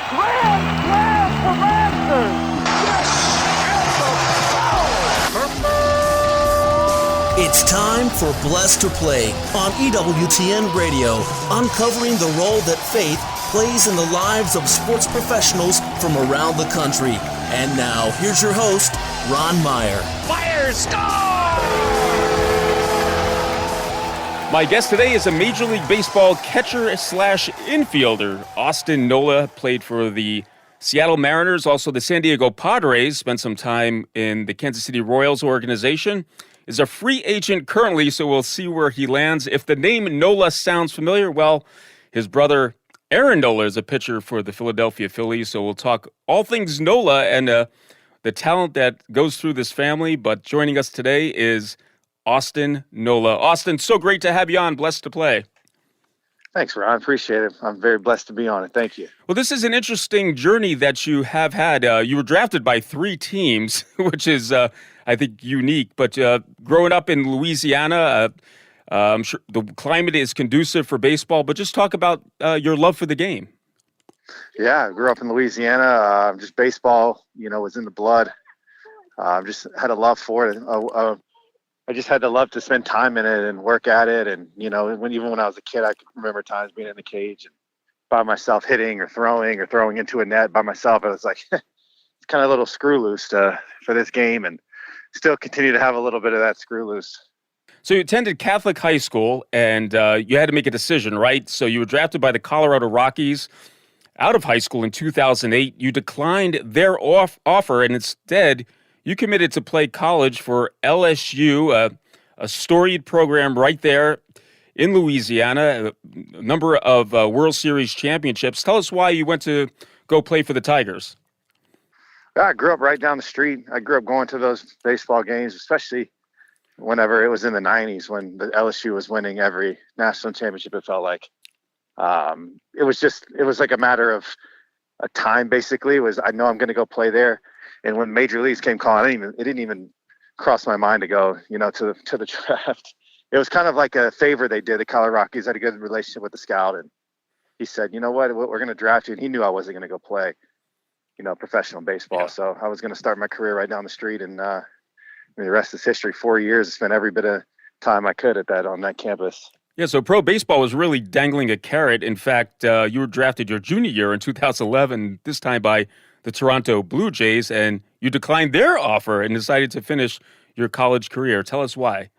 Grand slam for Masters! It's time for Blessed to Play on EWTN Radio, uncovering the role that faith plays in the lives of sports professionals from around the country. And now, here's your host, Ron Meyer. Fire, score! My guest today is a Major League Baseball catcher/infielder. Austin Nola played for the Seattle Mariners, also the San Diego Padres, spent some time in the Kansas City Royals organization, is a free agent currently, so we'll see where he lands. If the name Nola sounds familiar, well, his brother Aaron Nola is a pitcher for the Philadelphia Phillies, so we'll talk all things Nola and the talent that goes through this family. But joining us today is Austin Nola. Austin, so great to have you on Blessed to Play. Thanks, Ron. I appreciate it. I'm very blessed to be on it. Thank you. Well, this is an interesting journey that you have had. You were drafted by 3 teams, which is, I think, unique. But growing up in Louisiana, I'm sure the climate is conducive for baseball. But just talk about your love for the game. Yeah, I grew up in Louisiana. Just baseball, was in the blood. Just had a love for it. I just had the love to spend time in it and work at it. And, even when I was a kid, I could remember times being in the cage and by myself hitting or throwing into a net by myself. I was like, it's kind of a little screw loose for this game, and still continue to have a little bit of that screw loose. So you attended Catholic high school, and you had to make a decision, right? So you were drafted by the Colorado Rockies out of high school in 2008. You declined their offer, and instead you committed to play college for LSU, a storied program right there in Louisiana, a number of World Series championships. Tell us why you went to go play for the Tigers. I grew up right down the street. I grew up going to those baseball games, especially whenever it was in the 90s when the LSU was winning every national championship, it felt like. It was like a matter of a time, basically. I know I'm going to go play there. And when Major Leagues came calling, it didn't even cross my mind to go, to the draft. It was kind of like a favor they did. The Colorado Rockies had a good relationship with the scout, and he said, "You know what? We're going to draft you." And he knew I wasn't going to go play, professional baseball. Yeah. So I was going to start my career right down the street, and the rest is history. 4 years, I spent every bit of time I could on that campus. Yeah, so pro baseball was really dangling a carrot. In fact, you were drafted your junior year in 2011, this time by the Toronto Blue Jays, and you declined their offer and decided to finish your college career. Tell us why.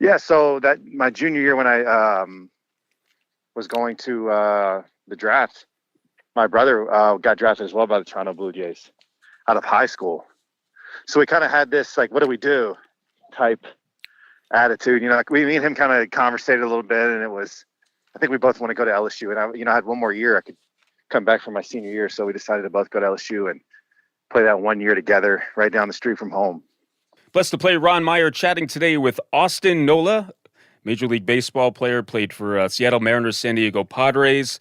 Yeah, so that my junior year when I was going to the draft, my brother got drafted as well by the Toronto Blue Jays out of high school. So we kind of had this, like, what do we do type attitude. Me and him kind of conversated a little bit, and I think we both want to go to LSU. And I had one more year. I could come back for my senior year, so we decided to both go to LSU and play that 1 year together right down the street from home. Blessed to Play, Ron Meyer chatting today with Austin Nola, Major League Baseball player, played for Seattle Mariners, San Diego Padres.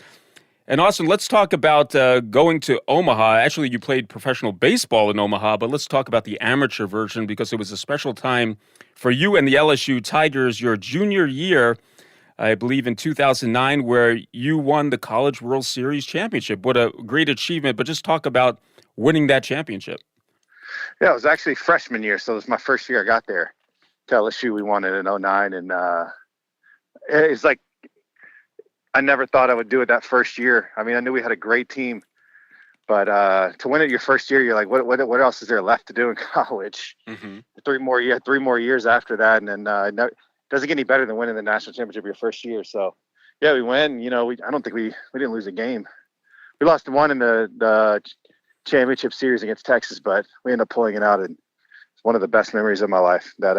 And Austin, let's talk about going to Omaha. Actually, you played professional baseball in Omaha, but let's talk about the amateur version because it was a special time for you and the LSU Tigers your junior year, I believe in 2009, where you won the College World Series championship. What a great achievement, but just talk about winning that championship. Yeah, it was actually freshman year, so it was my first year I got there to LSU. We won it in 2009, and it's like I never thought I would do it that first year. I mean, I knew we had a great team, but to win it your first year, you're like, what else is there left to do in college? Mm-hmm. 3 more years after that, and then it doesn't get any better than winning the national championship your first year. So, yeah, we win. I don't think we didn't lose a game. We lost one in the championship series against Texas, but we ended up pulling it out, and it's one of the best memories of my life, that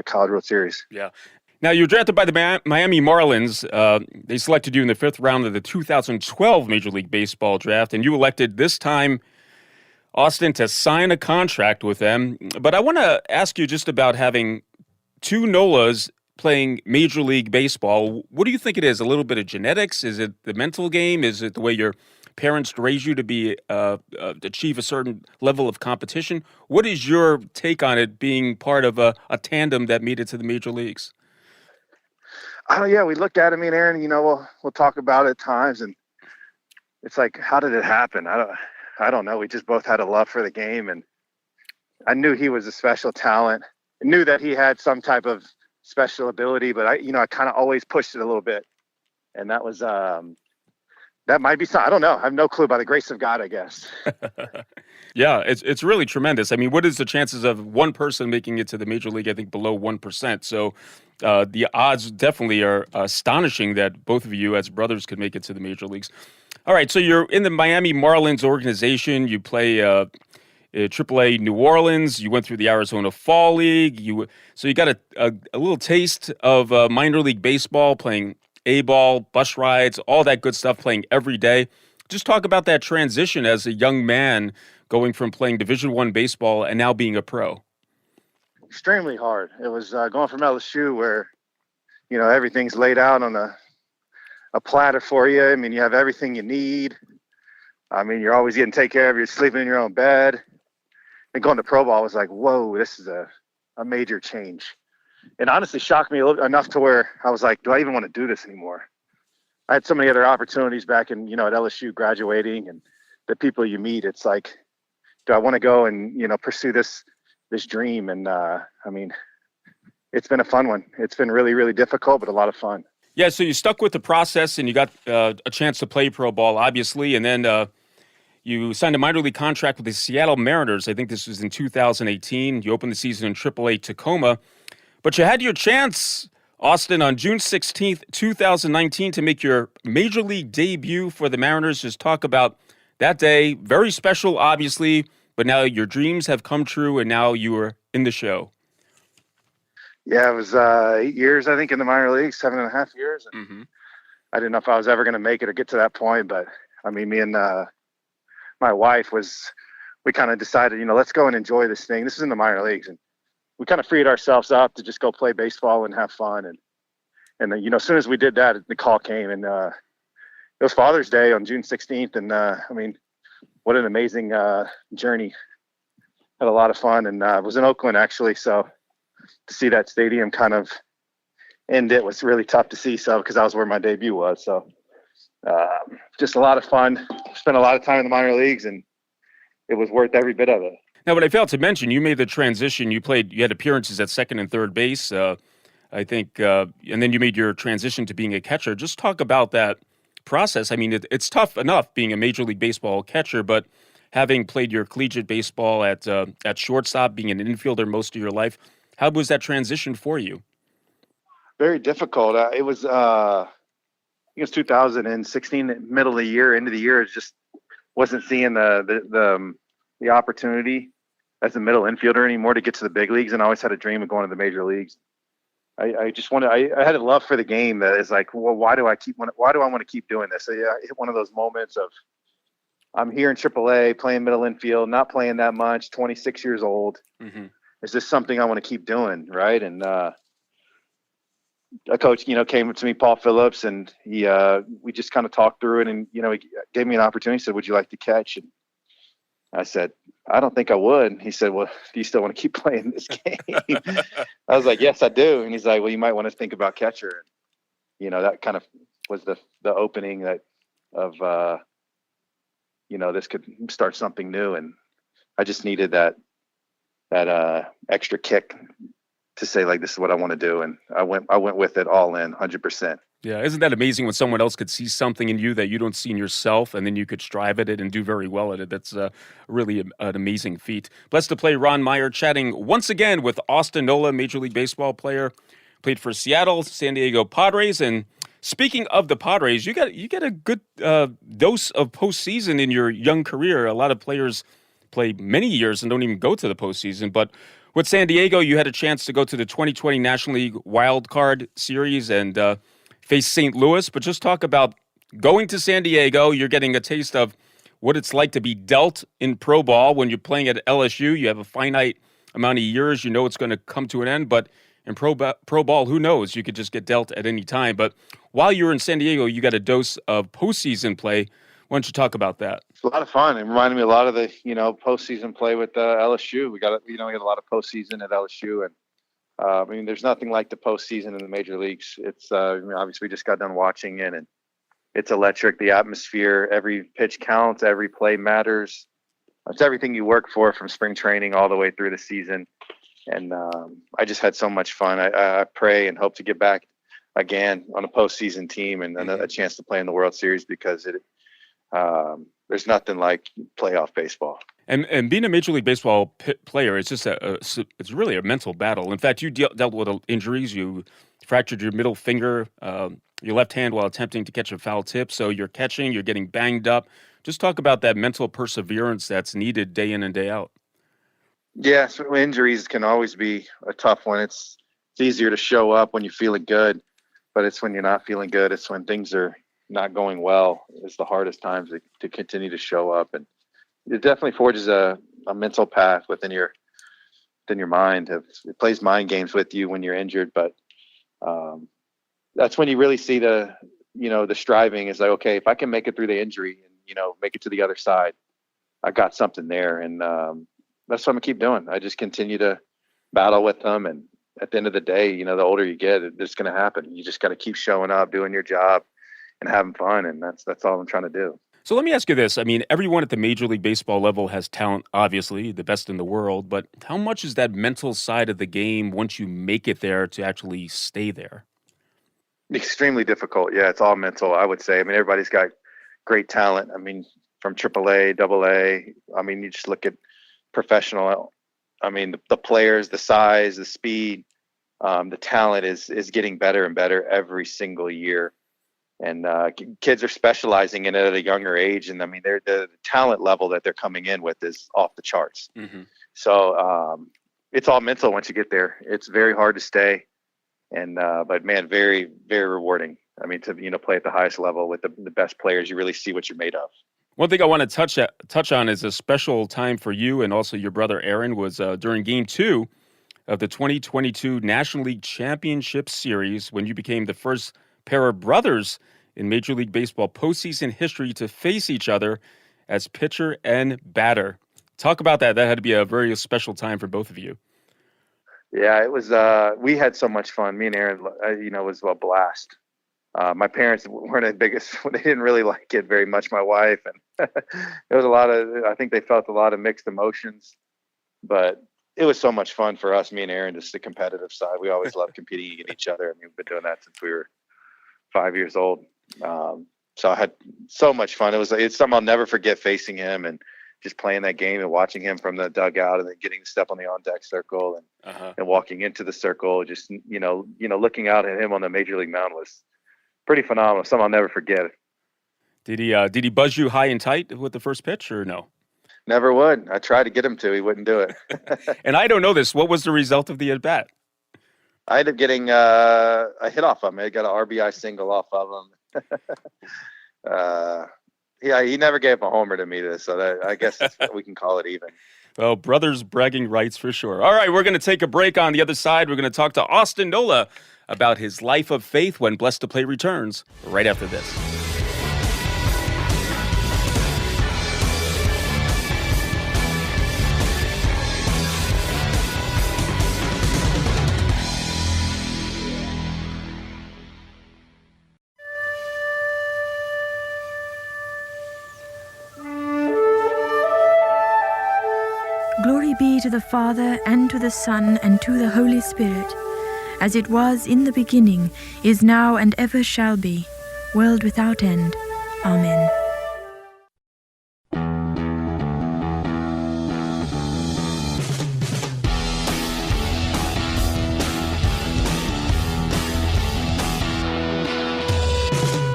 College World Series. Yeah. Now, you were drafted by the Miami Marlins. They selected you in the 5th round of the 2012 Major League Baseball draft, and you elected this time, Austin, to sign a contract with them. But I want to ask you just about having 2 Nolas playing Major League Baseball. What do you think it is? A little bit of genetics? Is it the mental game? Is it the way your parents raise you to be achieve a certain level of competition? What is your take on it being part of a tandem that made it to the major leagues? Oh, yeah, we looked at it, me and Aaron, we'll talk about it at times. And it's like, how did it happen? I don't know. We just both had a love for the game, and I knew he was a special talent. I knew that he had some type of special ability, but I kind of always pushed it a little bit. And that was, that might be something. I don't know. I have no clue. By the grace of God, I guess. Yeah, it's really tremendous. I mean, what is the chances of one person making it to the major league? I think below 1%. So the odds definitely are astonishing that both of you as brothers could make it to the major leagues. All right, so you're in the Miami Marlins organization. You play AAA New Orleans. You went through the Arizona Fall League. So you got a little taste of minor league baseball, playing A-ball, bus rides, all that good stuff, playing every day. Just talk about that transition as a young man going from playing Division I baseball and now being a pro. Extremely hard. It was going from LSU where, everything's laid out on a platter for you. I mean, you have everything you need. I mean, you're always getting taken care of. You're sleeping in your own bed. And going to pro ball was like, whoa, this is a major change. It honestly shocked me enough to where I was like, do I even want to do this anymore? I had so many other opportunities back in, at LSU graduating, and the people you meet, it's like, do I want to go and, pursue this dream? And I mean, it's been a fun one. It's been really, really difficult, but a lot of fun. Yeah, so you stuck with the process and you got a chance to play pro ball, obviously, and then you signed a minor league contract with the Seattle Mariners. I think this was in 2018. You opened the season in AAA Tacoma. But you had your chance, Austin, on June 16th, 2019, to make your major league debut for the Mariners. Just talk about that day. Very special, obviously, but now your dreams have come true, and now you are in the show. Yeah, it was 8 years, I think, in the minor leagues, 7.5 years. And I didn't know if I was ever going to make it or get to that point. But, I mean, me and my wife we kind of decided, let's go and enjoy this thing. This is in the minor leagues. And we kind of freed ourselves up to just go play baseball and have fun. And then, as soon as we did that, the call came, and it was Father's Day on June 16th. And I mean, what an amazing journey. Had a lot of fun, and it was in Oakland, actually. So to see that stadium kind of end it was really tough to see. So, because that was where my debut was. So just a lot of fun. Spent a lot of time in the minor leagues, and it was worth every bit of it. Now, what I failed to mention, you made the transition. You had appearances at second and third base, I think, and then you made your transition to being a catcher. Just talk about that process. I mean, it's tough enough being a Major League Baseball catcher, but having played your collegiate baseball at shortstop, being an infielder most of your life, how was that transition for you? Very difficult. It was 2016, middle of the year, end of the year. It just wasn't seeing the opportunity as a middle infielder anymore to get to the big leagues, and I always had a dream of going to the major leagues. I just wanted. I had a love for the game that is like, well, why do I want to keep doing this? So, yeah, I hit one of those moments of I'm here in AAA playing middle infield, not playing that much, 26 years old. Mm-hmm. Is this something I want to keep doing, right? And a coach, came up to me, Paul Phillips, and we just kind of talked through it, and he gave me an opportunity. He said, "Would you like to catch?" And I said, "I don't think I would." He said, "Well, do you still want to keep playing this game?" I was like, "Yes, I do." And he's like, "Well, you might want to think about catcher." And, that kind of was the opening of this could start something new. And I just needed that extra kick to say, like, this is what I want to do. And I went with it all in 100%. Yeah, isn't that amazing when someone else could see something in you that you don't see in yourself, and then you could strive at it and do very well at it? That's really an amazing feat. Blessed to play Ron Meyer, chatting once again with Austin Nola, Major League Baseball player, played for Seattle, San Diego Padres. And speaking of the Padres, you get a good dose of postseason in your young career. A lot of players play many years and don't even go to the postseason, but with San Diego, you had a chance to go to the 2020 National League Wild Card Series and face St. Louis. But just talk about going to San Diego. You're getting a taste of what it's like to be dealt in pro ball. When you're playing at LSU, you have a finite amount of years. You know it's going to come to an end. But in pro ball, who knows? You could just get dealt at any time. But while you were in San Diego, you got a dose of postseason play. Why don't you talk about that? It's a lot of fun. It reminded me a lot of the, postseason play with LSU. We got a lot of postseason at LSU, and there's nothing like the postseason in the major leagues. It's obviously we just got done watching it, and it's electric. The atmosphere, every pitch counts, every play matters. It's everything you work for from spring training all the way through the season. And I just had so much fun. I pray and hope to get back again on a postseason team and a chance to play in the World Series, because there's nothing like playoff baseball. And being a Major League Baseball player, it's just it's really a mental battle. In fact, you dealt with injuries. You fractured your middle finger, your left hand while attempting to catch a foul tip. So you're catching, you're getting banged up. Just talk about that mental perseverance that's needed day in and day out. Yeah, so injuries can always be a tough one. It's easier to show up when you're feeling good, but it's when you're not feeling good. It's when things are not going well. It's the hardest times to continue to show up. And it definitely forges a mental path within your mind. It plays mind games with you when you're injured, but that's when you really see the striving is like, okay, if I can make it through the injury and, make it to the other side, I got something there. And that's what I'm gonna keep doing. I just continue to battle with them. And at the end of the day, the older you get, it's going to happen. You just got to keep showing up, doing your job and having fun. And that's all I'm trying to do. So let me ask you this. I mean, everyone at the Major League Baseball level has talent, obviously, the best in the world. But how much is that mental side of the game once you make it there to actually stay there? Extremely difficult. Yeah, it's all mental, I would say. I mean, everybody's got great talent. I mean, from AAA, AA. I mean, you just look at professional. I mean, the players, the size, the speed, the talent is getting better and better every single year. And kids are specializing in it at a younger age. And I mean, the talent level that they're coming in with is off the charts. Mm-hmm. So it's all mental once you get there. It's very hard to stay. And but man, very, very rewarding. I mean, to play at the highest level with the best players, you really see what you're made of. One thing I want to touch on is a special time for you and also your brother Aaron was during Game 2 of the 2022 National League Championship Series, when you became the first pair of brothers in Major League Baseball postseason history to face each other as pitcher and batter. Talk about that. That had to be a very special time for both of you. Yeah, it was. We had so much fun. Me and Aaron, it was a blast. My parents weren't the biggest. They didn't really like it very much. My wife, and it was a lot of. I think they felt a lot of mixed emotions, but it was so much fun for us. Me and Aaron, just the competitive side. We always loved competing against each other. I mean, we've been doing that since we were 5 years old. So I had so much fun. It's something I'll never forget, facing him and just playing that game and watching him from the dugout and then getting to step on the on deck circle and walking into the circle. Just looking out at him on the major league mound was pretty phenomenal. Something I'll never forget. Did he buzz you high and tight with the first pitch or no? Never would. I tried to get him to. He wouldn't do it. And I don't know this. What was the result of the at bat? I ended up getting a hit off of him. I got an RBI single off of him. Yeah, he never gave a homer to me, so I guess we can call it even. Well, brothers bragging rights for sure. All right, we're going to take a break. On the other side, we're going to talk to Austin Nola about his life of faith when Blessed to Play returns right after this. Glory be to the Father, and to the Son, and to the Holy Spirit, as it was in the beginning, is now, and ever shall be, world without end. Amen.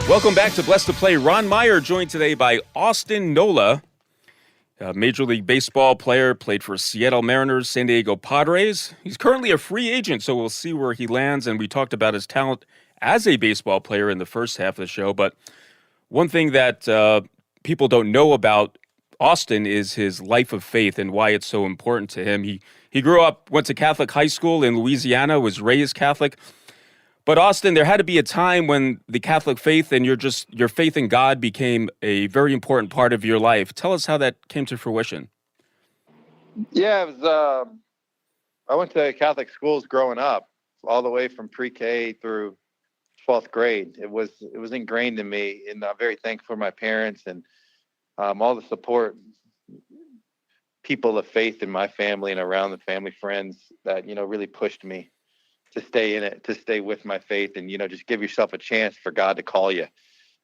Welcome back to Blessed to Play. Ron Meyer joined today by Austin Nola, a Major League Baseball player, played for Seattle Mariners, San Diego Padres. He's currently a free agent, so we'll see where he lands. And we talked about his talent as a baseball player in the first half of the show. But one thing that people don't know about Austin is his life of faith and why it's so important to him. He grew up, went to Catholic high school in Louisiana, was raised Catholic. But Austin, there had to be a time when the Catholic faith and your faith in God became a very important part of your life. Tell us how that came to fruition. Yeah, it was. I went to Catholic schools growing up, all the way from pre-K through 12th grade. It was ingrained in me, and I'm very thankful for my parents and all the support, people of faith in my family and around the family, friends that, really pushed me to stay in it, to stay with my faith, and, just give yourself a chance for God to call you.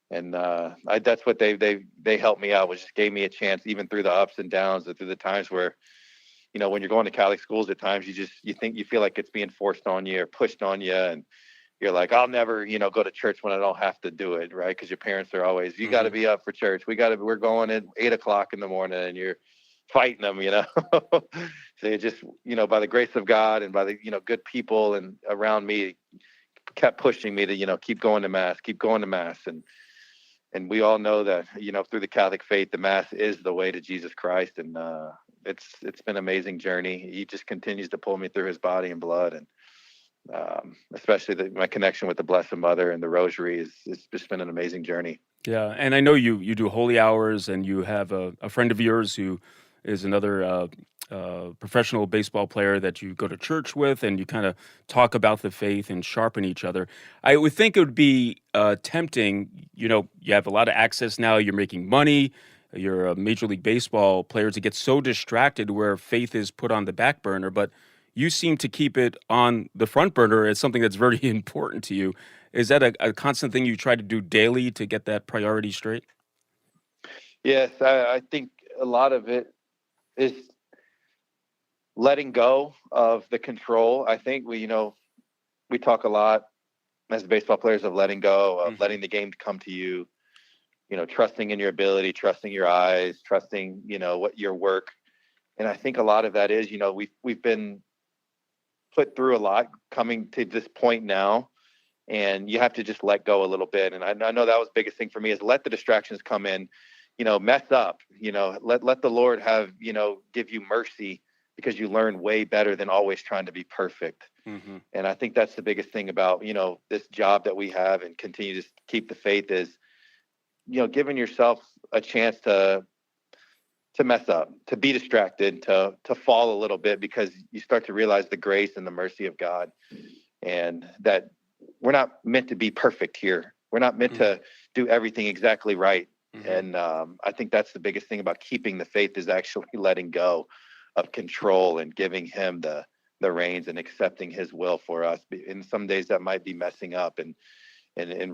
And that's what they helped me out, was just gave me a chance, even through the ups and downs, and through the times where, when you're going to Catholic schools, at times you feel like it's being forced on you or pushed on you, and you're like, I'll never, go to church when I don't have to do it, right? Because your parents are always, you got to be up for church. We're going at 8:00 in the morning, and you're fighting them, So you just, by the grace of God and by the, good people and around me, kept pushing me to, keep going to mass. And we all know that, through the Catholic faith, the mass is the way to Jesus Christ. And it's been an amazing journey. He just continues to pull me through his body and blood. And especially my connection with the Blessed Mother and the Rosary it's just been an amazing journey. Yeah, and I know you do holy hours, and you have a friend of yours who is another professional baseball player that you go to church with, and you kind of talk about the faith and sharpen each other. I would think it would be tempting. You have a lot of access now. You're making money. You're a Major League Baseball player, to get so distracted where faith is put on the back burner, but you seem to keep it on the front burner as something that's very important to you. Is that a constant thing you try to do daily to get that priority straight? Yes, I think a lot of it is letting go of the control. I think we talk a lot as baseball players of letting go, of letting the game come to you, trusting in your ability, trusting your eyes, trusting, what your work. And I think a lot of that is, we've been put through a lot coming to this point now, and you have to just let go a little bit. And I know that was the biggest thing for me, is let the distractions come in, mess up, let the Lord have, give you mercy, because you learn way better than always trying to be perfect. Mm-hmm. And I think that's the biggest thing about, this job that we have and continue to keep the faith is, giving yourself a chance to mess up, to be distracted, to fall a little bit, because you start to realize the grace and the mercy of God, and that we're not meant to be perfect here. We're not meant to do everything exactly right. Mm-hmm. And I think that's the biggest thing about keeping the faith, is actually letting go of control and giving him the reins and accepting his will for us. In some days that might be messing up, and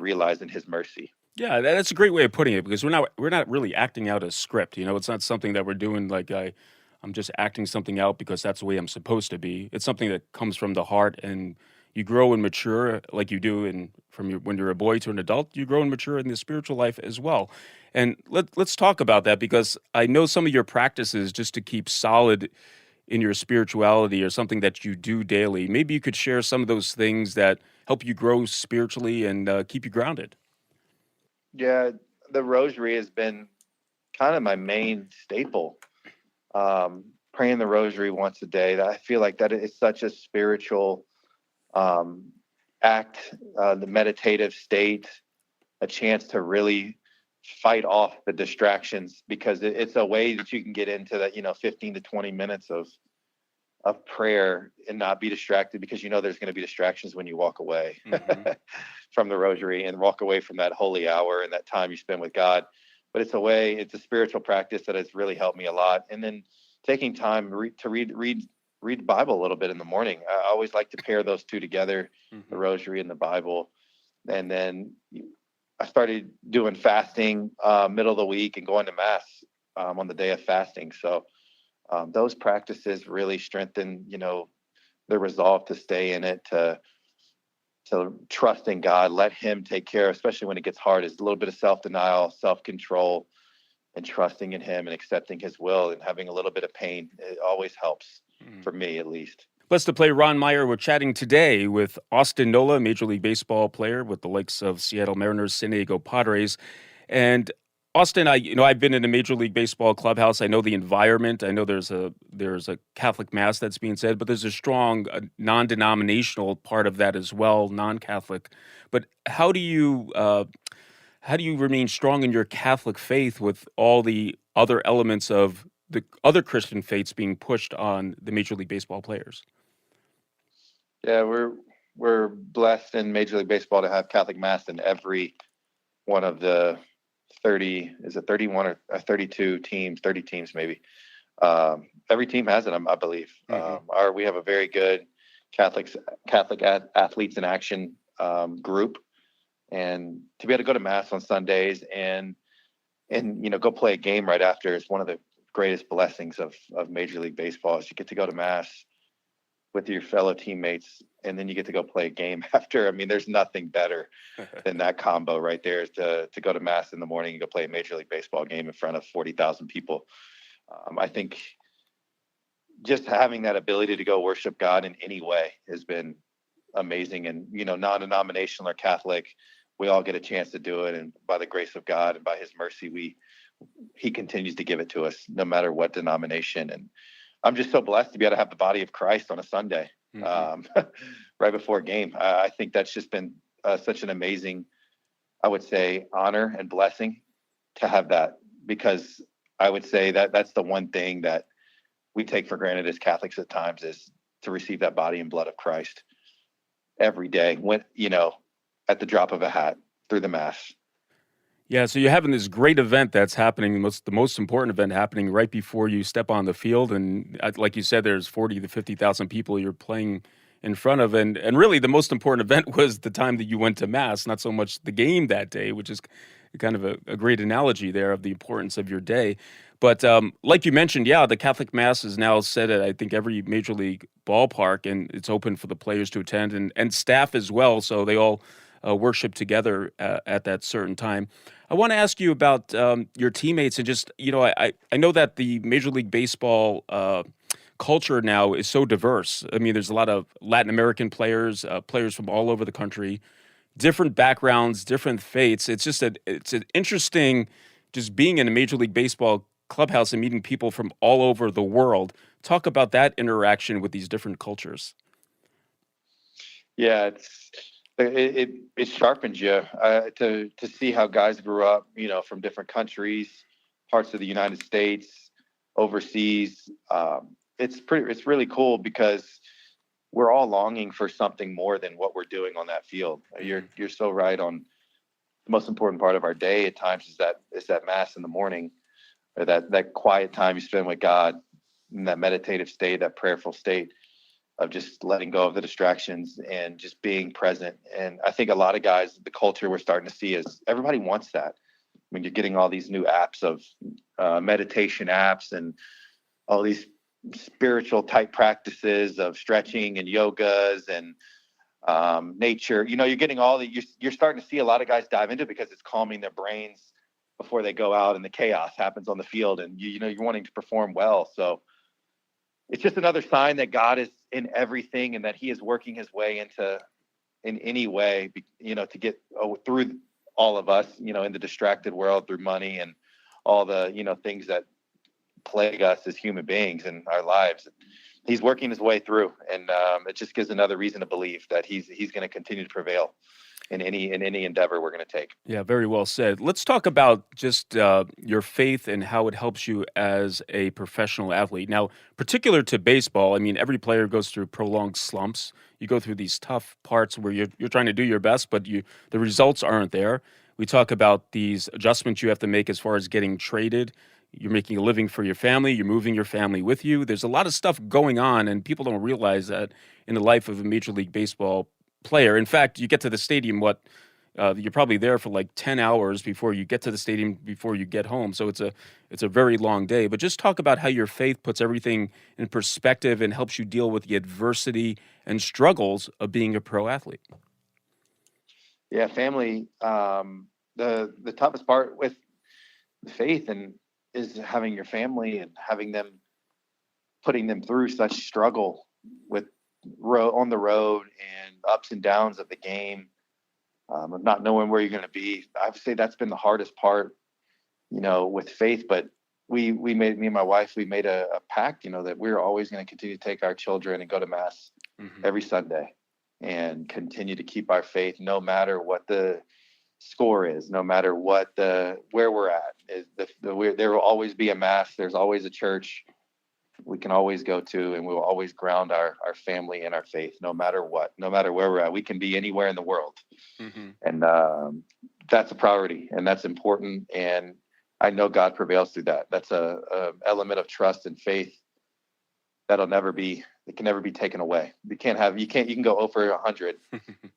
realizing his mercy. Yeah, that's a great way of putting it, because we're not really acting out a script. It's not something that we're doing like I'm just acting something out because that's the way I'm supposed to be. It's something that comes from the heart, and you grow and mature like you do when you're a boy to an adult. You grow and mature in the spiritual life as well. And let's talk about that, because I know some of your practices just to keep solid in your spirituality are something that you do daily. Maybe you could share some of those things that help you grow spiritually and keep you grounded. Yeah, the Rosary has been kind of my main staple. Praying the Rosary once a day. I feel like that is such a spiritual act, the meditative state, a chance to really fight off the distractions, because it's a way that you can get into that, 15 to 20 minutes of prayer and not be distracted, because there's going to be distractions when you walk away from the Rosary and walk away from that holy hour and that time you spend with God. But it's a spiritual practice that has really helped me a lot. And then taking time to read the Bible a little bit in the morning. I always like to pair those two together, the Rosary and the Bible. And then I started doing fasting middle of the week and going to mass on the day of fasting. So those practices really strengthen, the resolve to stay in it, to trust in God, let him take care, especially when it gets hard, is a little bit of self-denial, self-control, and trusting in him and accepting his will, and having a little bit of pain. It always helps, for me at least. Blessed to play Ron Meyer. We're chatting today with Austin Nola, Major League Baseball player with the likes of Seattle Mariners, San Diego Padres. And Austin, I've been in a Major League Baseball clubhouse. I know the environment. I know there's a Catholic mass that's being said, but there's a strong non-denominational part of that as well, non-Catholic. But how do you remain strong in your Catholic faith with all the other elements of the other Christian faiths being pushed on the Major League Baseball players? Yeah, we're blessed in Major League Baseball to have Catholic Mass in every one of the 31 or 32 teams, 30 teams maybe. Every team has it, I believe. We have a very good Catholic athletes in action group, and to be able to go to Mass on Sundays and go play a game right after is one of the greatest blessings of Major League Baseball. Is you get to go to Mass with your fellow teammates, and then you get to go play a game after. I mean, there's nothing better than that combo right there, is to go to Mass in the morning and go play a Major League Baseball game in front of 40,000 people. I think just having that ability to go worship God in any way has been amazing. And, non-denominational or Catholic, we all get a chance to do it. And by the grace of God and by his mercy, he continues to give it to us no matter what denomination. And I'm just so blessed to be able to have the body of Christ on a Sunday, right before a game. I think that's just been such an amazing, I would say, honor and blessing to have that, because I would say that that's the one thing that we take for granted as Catholics at times, is to receive that body and blood of Christ every day, when, at the drop of a hat through the Mass. Yeah, so you're having this great event that's happening, the most important event happening right before you step on the field. And like you said, there's 40 to 50,000 people you're playing in front of. And really the most important event was the time that you went to Mass, not so much the game that day, which is kind of a great analogy there of the importance of your day. But like you mentioned, the Catholic Mass is now set at, I think, every Major League ballpark, and it's open for the players to attend and staff as well. So they all worship together at that certain time. I want to ask you about your teammates, and just, I know that the Major League Baseball culture now is so diverse. I mean, there's a lot of Latin American players, players from all over the country, different backgrounds, different faiths. It's an interesting, just being in a Major League Baseball clubhouse and meeting people from all over the world. Talk about that interaction with these different cultures. Yeah, it sharpens you to see how guys grew up, from different countries, parts of the United States, overseas. It's really cool, because we're all longing for something more than what we're doing on that field. You're so right on. The most important part of our day at times is that Mass in the morning, or that quiet time you spend with God, in that meditative state, that prayerful state of just letting go of the distractions and just being present. And I think a lot of guys, the culture we're starting to see is everybody wants that. I mean, you're getting all these new apps of meditation apps and all these spiritual type practices of stretching and yogas and nature. You're getting you're starting to see a lot of guys dive into it, because it's calming their brains before they go out and the chaos happens on the field, and you're wanting to perform well. So it's just another sign that God is in everything, and that he is working his way in any way, to get through all of us, in the distracted world, through money and all the, things that plague us as human beings in our lives. He's working his way through, and it just gives another reason to believe that he's going to continue to prevail in any endeavor we're going to take. Yeah, very well said. Let's talk about just your faith and how it helps you as a professional athlete. Now, particular to baseball, I mean, every player goes through prolonged slumps. You go through these tough parts where you're trying to do your best, but the results aren't there. We talk about these adjustments you have to make as far as getting traded. You're making a living for your family. You're moving your family with you. There's a lot of stuff going on, and people don't realize that in the life of a Major League Baseball player. In fact, you get to the stadium, you're probably there for like 10 hours before you get to the stadium, before you get home. So it's a very long day. But just talk about how your faith puts everything in perspective and helps you deal with the adversity and struggles of being a pro athlete. Yeah, family. The toughest part with faith is having your family and putting them through such struggle on the road and ups and downs of the game, of not knowing where you're going to be. I would say that's been the hardest part, with faith. But me and my wife, we made a pact, that we're always going to continue to take our children and go to Mass every Sunday, and continue to keep our faith, no matter what the score is, no matter where we're at. There will always be a Mass. There's always a church. we can always go to, and we will always ground our family in our faith, no matter what, no matter where we're at. We can be anywhere in the world. Mm-hmm. And that's a priority, and that's important. And I know God prevails through that. That's a element of trust and faith it can never be taken away. You can go over 100,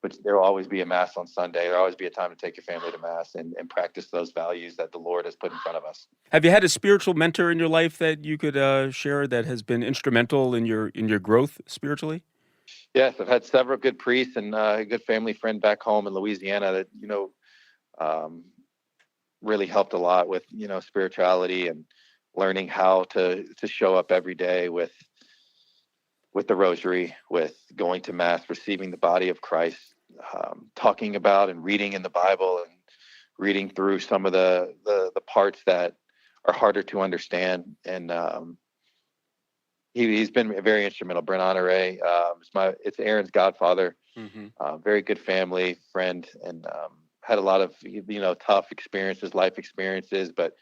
but there will always be a mass on Sunday. There'll always be a time to take your family to mass and practice those values that the Lord has put in front of us. Have you had a spiritual mentor in your life that you could share that has been instrumental in your growth spiritually? Yes, I've had several good priests and a good family friend back home in Louisiana that, really helped a lot with, spirituality and learning how to show up every day with the rosary, with going to mass, receiving the body of Christ, talking about and reading in the Bible and reading through some of the parts that are harder to understand. And he's been very instrumental. Brent Honore, it's Aaron's godfather, very good family friend, and had a lot of tough experiences, life experiences, but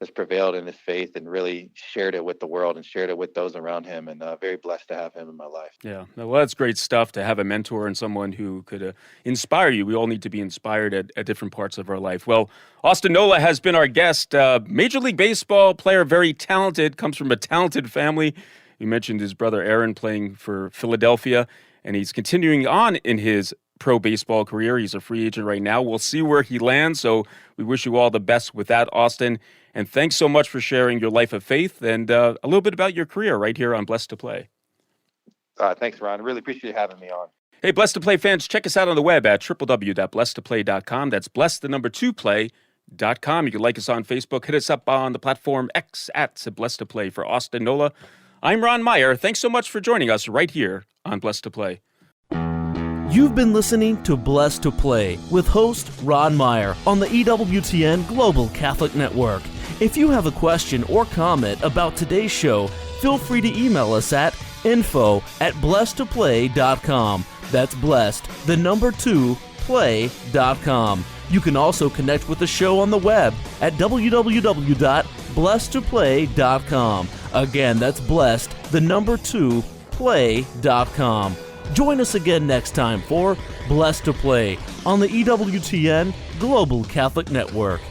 has prevailed in his faith and really shared it with the world and shared it with those around him, and very blessed to have him in my life. Yeah, well, that's great stuff to have a mentor and someone who could inspire you. We all need to be inspired at different parts of our life. Well, Austin Nola has been our guest. Major League Baseball player, very talented, comes from a talented family. You mentioned his brother Aaron playing for Philadelphia, and he's continuing on in his pro baseball career. He's a free agent right now. We'll see where he lands, so we wish you all the best with that, Austin. And thanks so much for sharing your life of faith and a little bit about your career right here on Blessed to Play. Thanks, Ron. I really appreciate having me on. Hey, Blessed to Play fans, check us out on the web at www.blessedtoplay.com. That's blessed2play.com. You can like us on Facebook. Hit us up on the platform X at Blessed to Play. For Austin Nola, I'm Ron Meyer. Thanks so much for joining us right here on Blessed to Play. You've been listening to Blessed to Play with host Ron Meyer on the EWTN Global Catholic Network. If you have a question or comment about today's show, feel free to email us at info@blessedtoplay.com. That's blessed, 2, play.com. You can also connect with the show on the web at www.blessedtoplay.com. Again, that's blessed, 2, play.com. Join us again next time for Blessed to Play on the EWTN Global Catholic Network.